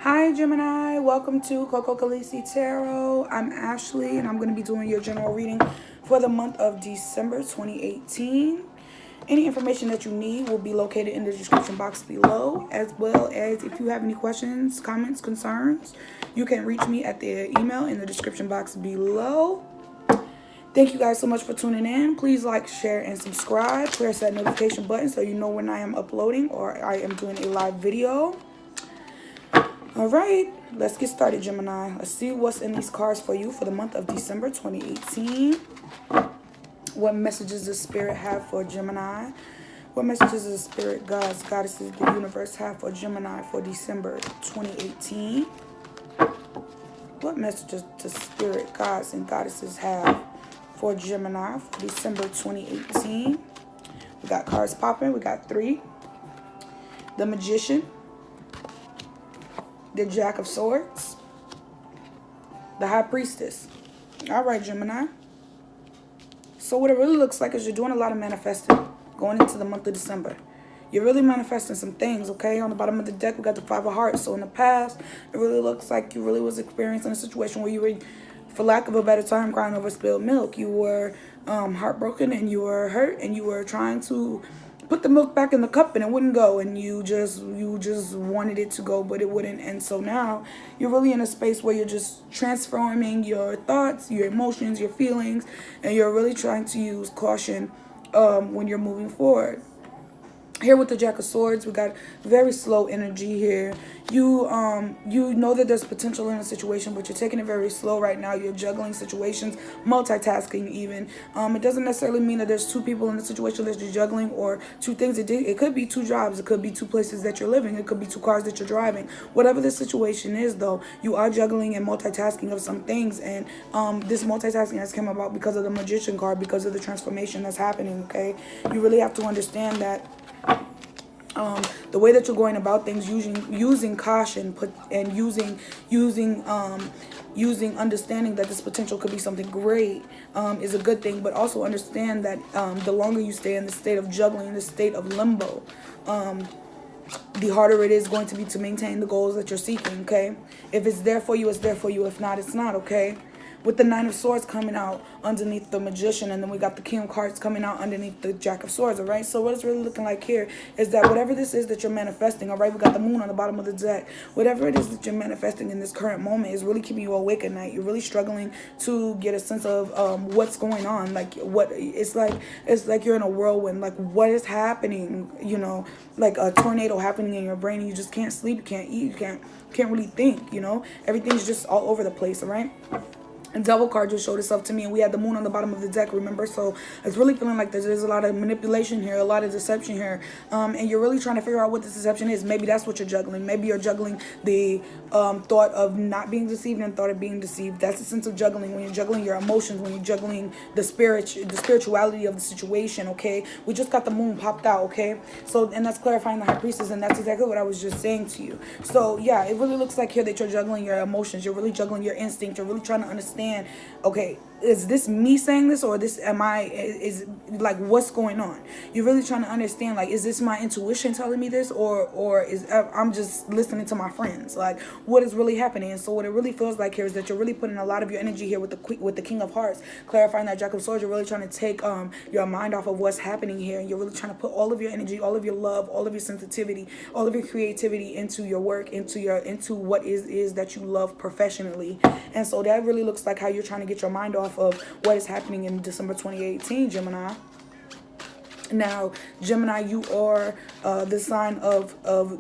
Hi Gemini, welcome to Cocokhaleesi.tarot. I'm Ashley and I'm going to be doing your general reading for the month of December 2018. Any information that you need will be located in the description box below, as well as if you have any questions, comments, concerns, you can reach me at the email in the description box below. Thank you guys so much for tuning in. Please like, share, and subscribe. Press that notification button so you know when I am uploading or I am doing a live video. All right, let's get started, Gemini. Let's see what's in these cards for you for the month of December 2018. What messages does Spirit have for Gemini? What messages does Spirit, gods, goddesses, the universe have for Gemini for December 2018? What messages does Spirit, gods, and goddesses have for Gemini for December 2018? We got cards popping. We got 3. The Magician. The Jack of Swords, the High Priestess. All right, Gemini. So what it really looks like is you're doing a lot of manifesting going into the month of December. You're really manifesting some things, okay? On the bottom of the deck, we got the 5 of Hearts. So in the past, it really looks like you really was experiencing a situation where you were, for lack of a better term, crying over spilled milk. You were heartbroken and you were hurt and you were trying to put the milk back in the cup and it wouldn't go, and you just wanted it to go but it wouldn't. And so now you're really in a space where you're just transforming your thoughts, your emotions, your feelings, and you're really trying to use caution when you're moving forward. Here with the Jack of Swords, we got very slow energy here. You know that there's potential in a situation, but you're taking it very slow right now. You're juggling situations, multitasking even. It doesn't necessarily mean that there's 2 people in the situation that you're juggling or 2 things. It could be 2 jobs. It could be 2 places that you're living. It could be 2 cars that you're driving. Whatever the situation is, though, you are juggling and multitasking of some things. And this multitasking has come about because of the Magician card, because of the transformation that's happening, okay? You really have to understand that the way that you're going about things, using caution, using understanding that this potential could be something great is a good thing, but also understand that the longer you stay in the state of juggling, the state of limbo, the harder it is going to be to maintain the goals that you're seeking, okay? If it's there for you, it's there for you. If not, it's not, okay? With the 9 of Swords coming out underneath the Magician, and then we got the King of Cards coming out underneath the Jack of Swords, all right? So what it's really looking like here is that whatever this is that you're manifesting, all right, we got the Moon on the bottom of the deck. Whatever it is that you're manifesting in this current moment is really keeping you awake at night. You're really struggling to get a sense of what's going on. Like, what it's like you're in a whirlwind. Like, what is happening? You know, like a tornado happening in your brain, and you just can't sleep, you can't eat, you can't really think, you know? Everything's just all over the place, all right? And Devil card just showed itself to me, and we had the Moon on the bottom of the deck, remember? So it's really feeling like there's a lot of manipulation here, a lot of deception here, and you're really trying to figure out what this deception is. Maybe that's what you're juggling. Maybe you're juggling the thought of not being deceived and thought of being deceived. That's the sense of juggling, when you're juggling your emotions, when you're juggling the spirituality of the situation, okay? We just got the Moon popped out, okay? So, and that's clarifying the High Priestess, and that's exactly what I was just saying to you. So yeah, it really looks like here that you're juggling your emotions, you're really juggling your instinct, you're really trying to understand, okay, is this me saying this, or this is like, what's going on? You're really trying to understand, like, is this my intuition telling me this, or is I'm just listening to my friends? Like, what is really happening? And so what it really feels like here is that you're really putting a lot of your energy here with the King of Hearts, clarifying that Jack of Swords. You're really trying to take your mind off of what's happening here, and you're really trying to put all of your energy, all of your love, all of your sensitivity, all of your creativity into your work, into what is that you love professionally. And so that really looks like how you're trying to get your mind off of what is happening in December 2018, Gemini. Now, Gemini, you are the sign of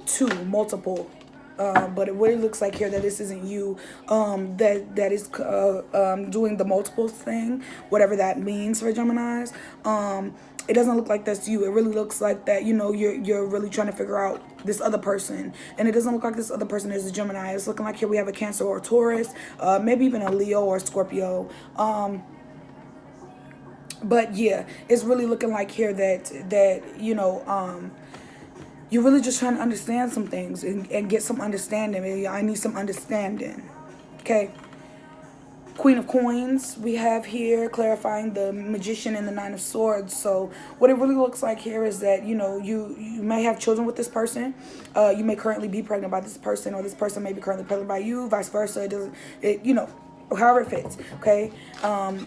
2, multiple. But it really looks like here that this isn't you that is doing the multiple thing, whatever that means for Geminis. It doesn't look like that's you. It really looks like that, you know, you're really trying to figure out this other person. And it doesn't look like this other person is a Gemini. It's looking like here we have a Cancer or a Taurus, maybe even a Leo or a Scorpio. But yeah, it's really looking like here that you know, you're really just trying to understand some things and get some understanding. Maybe I need some understanding, okay? Queen of Coins we have here, clarifying the Magician and the Nine of Swords. So what it really looks like here is that, you know, you may have children with this person. You may currently be pregnant by this person, or this person may be currently pregnant by you, vice versa. It doesn't, you know, however it fits. Okay.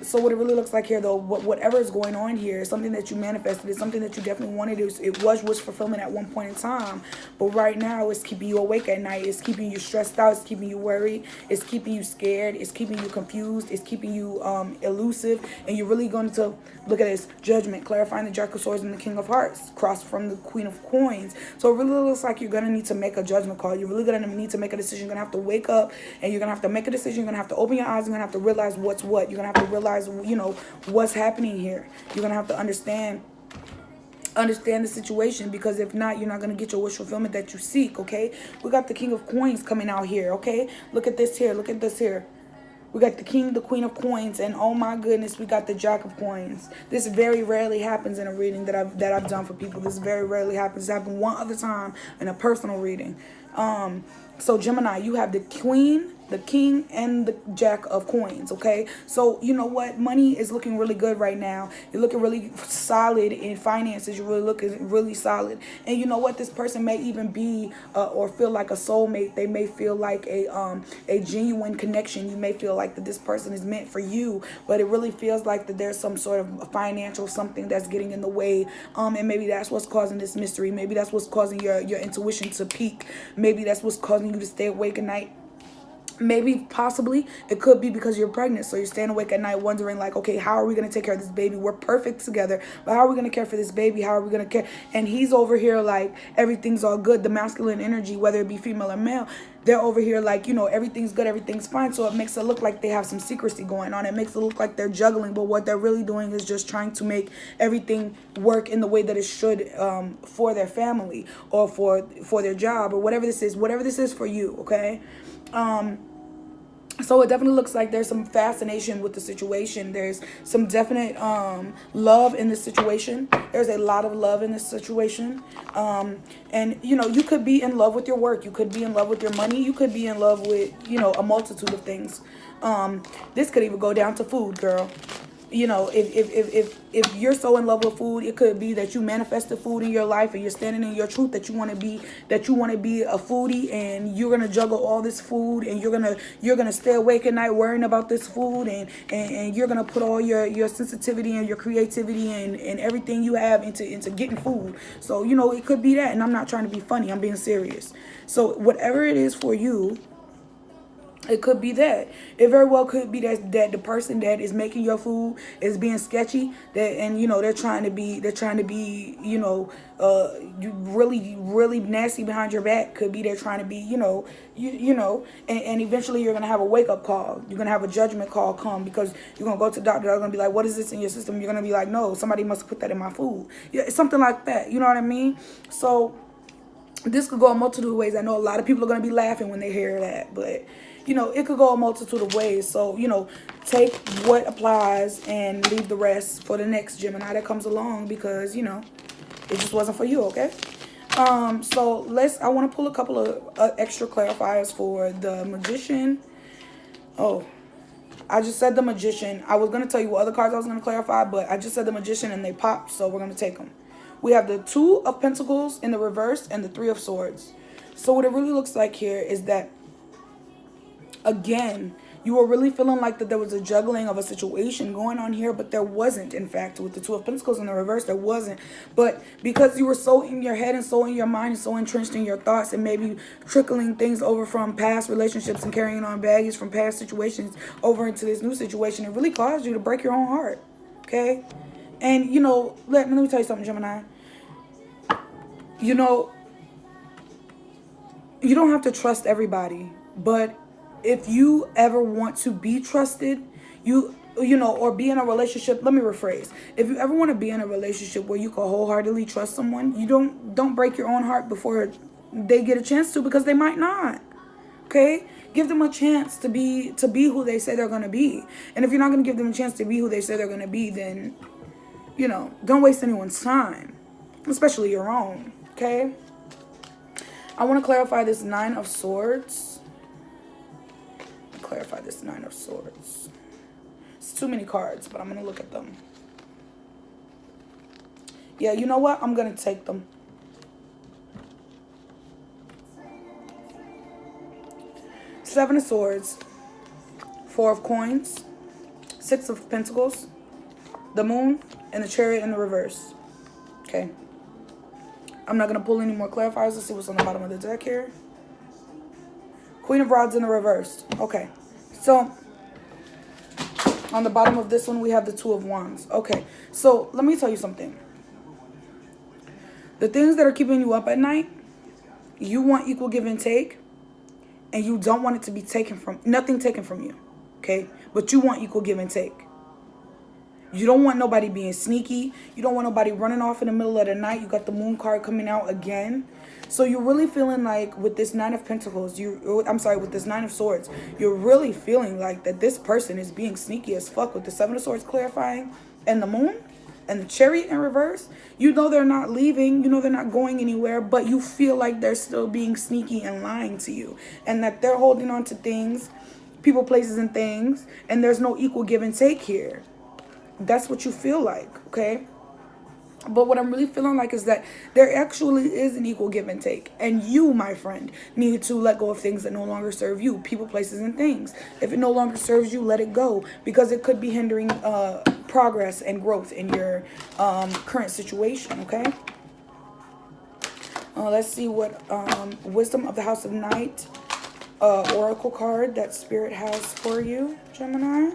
So what it really looks like here, though, whatever is going on here is something that you manifested. It's something that you definitely wanted. It was wish fulfillment at one point in time, but right now it's keeping you awake at night. It's keeping you stressed out. It's keeping you worried. It's keeping you scared. It's keeping you confused. It's keeping you elusive. And you're really going to look at this Judgment, clarifying the Jack of Swords and the King of Hearts, crossed from the Queen of Coins. So it really looks like you're gonna need to make a judgment call. You're really gonna need to make a decision. You're gonna have to wake up and you're gonna have to make a decision. You're gonna have to open your eyes. You're gonna have to realize what's what. You're gonna have to realize, you know, what's happening here. You're gonna have to understand the situation, because if not, you're not going to get your wish fulfillment that you seek. Okay, we got the King of Coins coming out here. Okay, look at this here. Look at this here. We got the King, the Queen of Coins, and oh my goodness, we got the Jack of Coins. This very rarely happens in a reading that I've done for people. This very rarely happens. It's happened one other time in a personal reading. So Gemini, you have the Queen, the King, and the Jack of Coins. Okay, so you know what, money is looking really good right now. You're looking really solid in finances. You're really looking really solid. And you know what, this person may even be or feel like a soulmate. They may feel like a genuine connection. You may feel like that this person is meant for you, but it really feels like that there's some sort of financial something that's getting in the way. And maybe that's what's causing this mystery. Maybe that's what's causing your intuition to peak. Maybe that's what's causing you to stay awake at night. Maybe, possibly, it could be because you're pregnant. So you're staying awake at night wondering, like, okay, how are we going to take care of this baby? We're perfect together, but how are we going to care for this baby? How are we going to care? And he's over here like, everything's all good. The masculine energy, whether it be female or male, they're over here like, you know, everything's good, everything's fine. So it makes it look like they have some secrecy going on. It makes it look like they're juggling, but what they're really doing is just trying to make everything work in the way that it should, for their family or for their job or whatever this is for you. Okay. So it definitely looks like there's some fascination with the situation. There's some definite love in this situation. There's a lot of love in this situation. And, you know, you could be in love with your work. You could be in love with your money. You could be in love with, you know, a multitude of things. This could even go down to food, girl. You know, if you're so in love with food, it could be that you manifested food in your life and you're standing in your truth, that you want to be a foodie, and you're gonna juggle all this food, and you're gonna stay awake at night worrying about this food, and you're gonna put all your sensitivity and your creativity and everything you have into getting food. So, you know, it could be that, and I'm not trying to be funny, I'm being serious. So whatever it is for you, it could be that. It very well could be that the person that is making your food is being sketchy. And you know, they're trying to be, you know, really nasty behind your back. Could be they're trying to be, you know, and eventually you're gonna have a wake up call. You're gonna have a judgment call come, because you're gonna go to the doctor. They're gonna be like, "What is this in your system?" You're gonna be like, "No, somebody must have put that in my food." Yeah, something like that. You know what I mean? So this could go a multitude of ways. I know a lot of people are gonna be laughing when they hear that, but you know, it could go a multitude of ways. So, you know, take what applies and leave the rest for the next Gemini that comes along, because, you know, it just wasn't for you, okay? So I want to pull a couple of extra clarifiers for the Magician. Oh, I just said the Magician. I was going to tell you what other cards I was going to clarify, but I just said the Magician and they popped, so we're going to take them. We have the Two of Pentacles in the reverse and the Three of Swords. So what it really looks like here is that, again, you were really feeling like that there was a juggling of a situation going on here, but there wasn't. In fact, with the Two of Pentacles in the reverse, there wasn't. But because you were so in your head and so in your mind and so entrenched in your thoughts, and maybe trickling things over from past relationships and carrying on baggage from past situations over into this new situation, it really caused you to break your own heart. Okay? And, you know, let me tell you something, Gemini. You know, you don't have to trust everybody, but if you ever want to be trusted, you know, or be in a relationship, let me rephrase. If you ever want to be in a relationship where you can wholeheartedly trust someone, you don't break your own heart before they get a chance to, because they might not. Okay? Give them a chance to be who they say they're going to be. And if you're not going to give them a chance to be who they say they're going to be, then, you know, don't waste anyone's time, especially your own. Okay? I want to clarify this Nine of Swords. clarify this Nine of Swords. It's too many cards, but I'm going to look at them. Yeah, you know what? I'm going to take them. Seven of Swords, Four of Coins, Six of Pentacles, the Moon, and the Chariot in the reverse. Okay. I'm not going to pull any more clarifiers. Let's see what's on the bottom of the deck here. Queen of Rods in the reverse. Okay. So, on the bottom of this one, we have the Two of Wands. Okay. So, let me tell you something. The things that are keeping you up at night, you want equal give and take. And you don't want it to be taken from, nothing taken from you. Okay. But you want equal give and take. You don't want nobody being sneaky. You don't want nobody running off in the middle of the night. You got the Moon card coming out again. So you're really feeling like with this Nine of Pentacles, with this Nine of Swords, you're really feeling like that this person is being sneaky as fuck with the Seven of Swords clarifying and the Moon and the Chariot in reverse. You know they're not leaving. You know they're not going anywhere, but you feel like they're still being sneaky and lying to you and that they're holding on to things, people, places, and things, and there's no equal give and take here. That's what you feel like, okay? But what I'm really feeling like is that there actually is an equal give and take. And you, my friend, need to let go of things that no longer serve you. People, places, and things. If it no longer serves you, let it go. Because it could be hindering progress and growth in your current situation, okay? Let's see what Wisdom of the House of Night Oracle card that Spirit has for you, Gemini.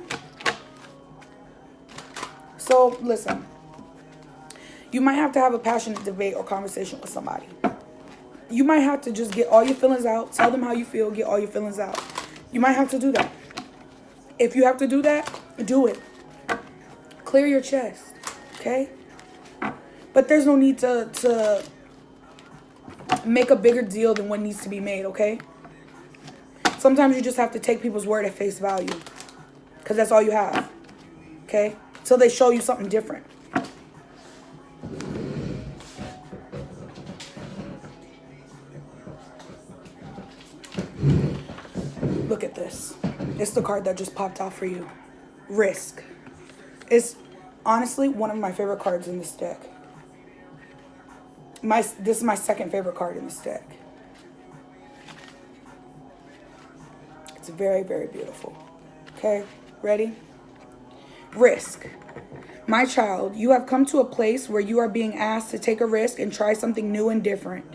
So, listen. You might have to have a passionate debate or conversation with somebody. You might have to just get all your feelings out. Tell them how you feel. Get all your feelings out. You might have to do that. If you have to do that, do it. Clear your chest. Okay? But there's no need to make a bigger deal than what needs to be made, okay? Sometimes you just have to take people's word at face value. Because that's all you have. Okay? Till they show you something different. Look at this. It's the card that just popped out for you. Risk. It's honestly one of my favorite cards in this deck. This is my second favorite card in this deck. It's very, very beautiful. Okay, ready? Risk. My child, you have come to a place where you are being asked to take a risk and try something new and different.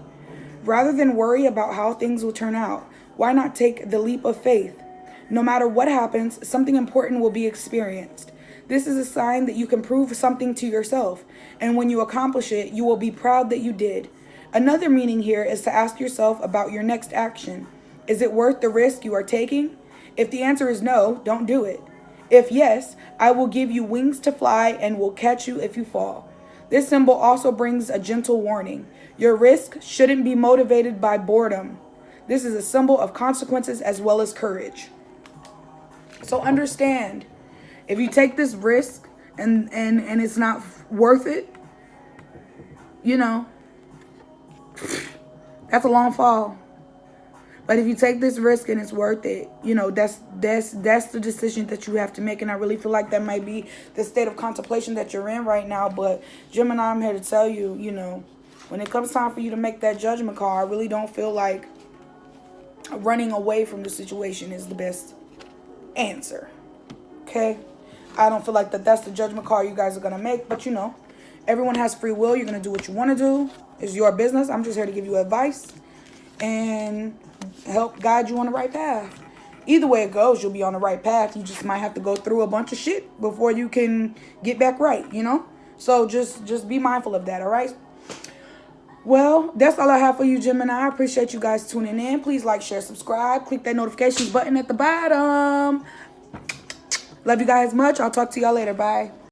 Rather than worry about how things will turn out, why not take the leap of faith? No matter what happens, something important will be experienced. This is a sign that you can prove something to yourself, and when you accomplish it, you will be proud that you did. Another meaning here is to ask yourself about your next action. Is it worth the risk you are taking? If the answer is no, don't do it. If yes, I will give you wings to fly and will catch you if you fall. This symbol also brings a gentle warning. Your risk shouldn't be motivated by boredom. This is a symbol of consequences as well as courage. So understand, if you take this risk and it's not worth it, you know, that's a long fall. But if you take this risk and it's worth it, you know, that's the decision that you have to make. And I really feel like that might be the state of contemplation that you're in right now. But Gemini, I'm here to tell you, you know, when it comes time for you to make that judgment call, I really don't feel like running away from the situation is the best answer. Okay? I don't feel like that's the judgment call you guys are going to make. But, you know, everyone has free will. You're going to do what you want to do. It's your business. I'm just here to give you advice and help guide you on the right path. Either way it goes, you'll be on the right path. You just might have to go through a bunch of shit before you can get back right, you know? So just be mindful of that, all right? Well, that's all I have for you, Gemini. I appreciate you guys tuning in. Please like, share, subscribe. Click that notifications button at the bottom. Love you guys much. I'll talk to y'all later. Bye.